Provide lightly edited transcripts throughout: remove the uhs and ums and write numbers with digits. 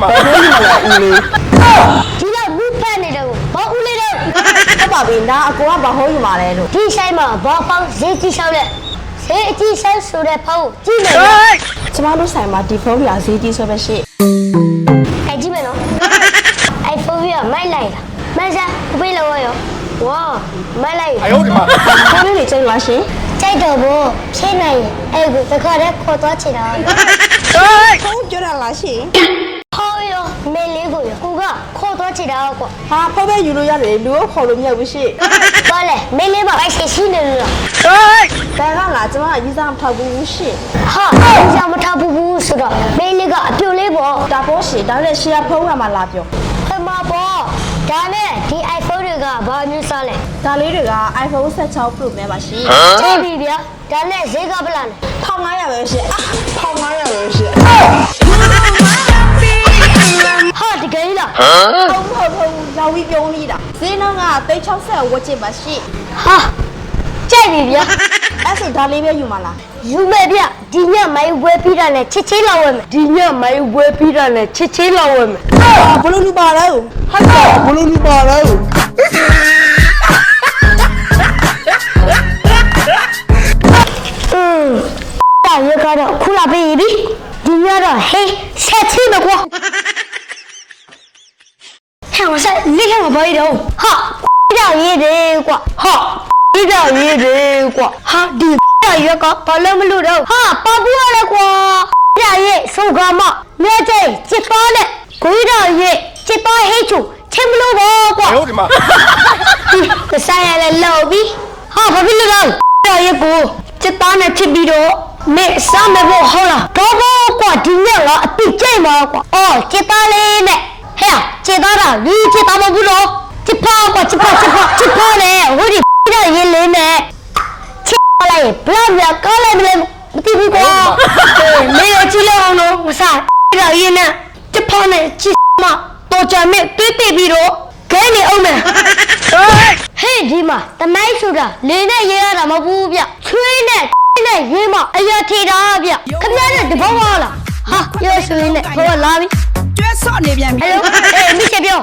妈！别你们来屋里。ဒီတော့ဘူးဖက်နေတယ်ဘာဦးလေးတော့ 我爸比那阿哥阿爸好有嘛来着。 ဒီဆိုင်မှာဘာပေါင်းဈေးကြီးရှောက်လက်ဈေးအကြီးဆိုင်ဆိုတဲ့ဖောင်းကြည့်မယ် ကျမတို့ဆိုင်မှာဒီဖုန်းပြဈေးကြီးဆိုပဲရှိ အဲ့ကြည့်မယ်နော် iPhone ရမိုက်လိုက်တာမဆာဘယ်လိုရောဝါမိုက်လိုက် 哎呦我的妈！ ဖုန်းလေးချိန်ပါရှင် ကြိုက်တော့ဘူးဖြစ်နိုင်အဲ့ကိုတခါတည်းခေါ်သွားချင်တာ ဖုန်းပြောတာလားရှင် ဟောရောမဲလေးကိုရောကိုကခေါ်သွားချင်တာကွာ ဟာဖုန်းပဲယူလို့ရတယ်လူကိုခေါ်လို့မရဘူးရှင် ဘာလဲမဲလေးမှာအဲ့ရှိနေလို့ ဒါကလားကျမကယူစားမထောက်ဘူးရှင် ဟာကြောင်မထားဘူးဆိုတော့မဲလေးကအပြုတ်လေးပေါ့ ဒါပေါ့ရှင်ဒါလည်းရှင်ကဖုန်းကမှလာပြော ခမပေါ့ဒါနဲ့ဒီ iPhone တွေကဘာမျိုးစားလဲ ဒါလေးတွေက iPhone 16 Pro Max ပါရှင် ကြည့်ပြီဗျာဒါနဲ့ဈေးကဘယ်လားလဲ 1500ပဲရှင်1500ပဲရှင် ဟာတကယ်လား ဟုတ်ရောက်ပြီးပြုံးနေတာဈေးနှုန်းက360ဝတ်ချင်ပါရှင် ဟာကြိုက်ပြီဗျာ အဲ့ဆိုဒါလေးပဲယူမလား ယူမယ်ဗျဒီညမိုင်းဝဲပြီးတာနဲ့ချစ်ချင်းလောက်ဝဲမယ်ဒီညမိုင်းဝဲပြီးတာနဲ့ချစ်ချင်းလောက်ဝဲမယ် ဘလို့လူပါတော့ဟုတ်ကဲ့ဘလို့လူပါတော့ ဒါရကတော့ခုလာပြီဒီညတော့ဟေးဆက်ချင်းမကွာဟဲ့မဆက်လိခမပေါ်ရတော့ဟာကြောက်ရည်တယ်ကွာဟာကြောက်ရည်တယ်ကွာဟာဒီရကဘာလို့မလို့တော့ဟာပပူရလဲကွာကြောက်ရည်စုကမမြဲကျချစ်ပါနဲ့ကိုကြောက်ရည်ချစ်ပါဟိတ်ချူချင်းမလို့ပေါ့ကွာ 哎呦我的妈！ ကစားရလဲလောက်ပြီဟာဘာဖြစ်လို့လဲကြောက်ရည်ကိုချစ်သားနဲ့ချစ်ပြီးတော့မေစားမဖို့ဟုတ်လားတော့ကွာဒီနေ့ကအပြစ်ကြိတ်မှာကွာအော်ချစ်သားလေးနဲ့ဟဲ့ချစ်သားတာလူချစ်သားမဘူးလို့ချစ်ပါကွာချစ်ပါလေဟိုဒီကြောက်ရည်လေးနဲ့ချစ်ပါလေဘလောက်ရကောင်းလိုက်မလဲမသိဘူးကွာမေရချီလို့အောင်လို့မစားကြောက်ရည်နဲ့ချစ်ပါနဲ့ချစ်မတော်ကြမဲ့တွေးပြီးတော့ခဲနေအောင်မယ်ဟဲ့ဒီမှာတမိုင်းဆိုတာလေနဲ့ရေးရတာမဟုတ်ဘူးဗျချွေးနဲ့ရေးမအရာထေတာဗျခင်ဗျားနဲ့တဘောပါလားဟာရောရွှေနဲ့ဘောလာပြီ ကျွဲဆော့နေပြန်ပြီ ဟယ်လိုမိချက်ပြော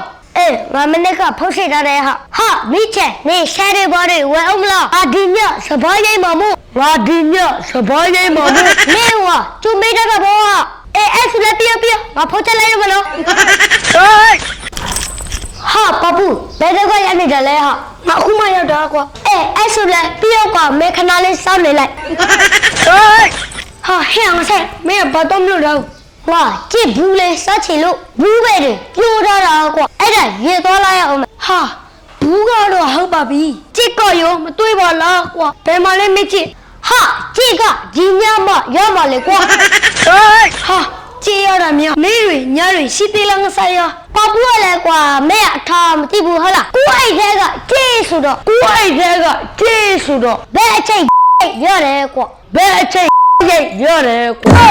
ငါမနေ့ကဖုတ်ရှိထားတယ်ဟာမိချက်နေရှားရပါလေဝယ်အောင်မလားဒီညစပားရိမ်မမို့ငါဒီညစပားရိမ်မမို့နေဝါကျူမေးတာဘောအဲ့ဆူလက်ပြငါဖုတ်ချက်လိုက်ရမလို့ဟာပပူဘယ်တော့ရနေတယ်လဲဟာငါအခုမှရောက်တာကွာအဲ့ဆိုလဲပြောက်ကမေခဏလေးစောင့်နေလိုက်ဟာဟဲ့အောင်ဆက်မင်းဘာတော့မလို့တော့ဝါကြည့်ဘူးလေစချင်လို့ဘူးပဲတွေပြိုးထားတာကွာအဲ့ဒါရေသွားလိုက်အောင်ဟာဘူးကတော့ဟုတ်ပါပြီကြည့်ကောရောမတွေးပါလားကွာဘယ်မှာလဲမကြည့်ဟာကြည့်ကဒီညမရမှာလေကွာဟာကြည့်ရတာမြောမေးတွေညတွေရှိသေးလားငါဆိုင်ရပပူရလဲကွာမဲအထားမသိဘူးဟုတ်လားကိုအိတ်ထဲကကြည့်ဆိုတော့ဘယ်အချိန်ရတယ်ကွာဘယ်အချိန်ရတယ်ကွာ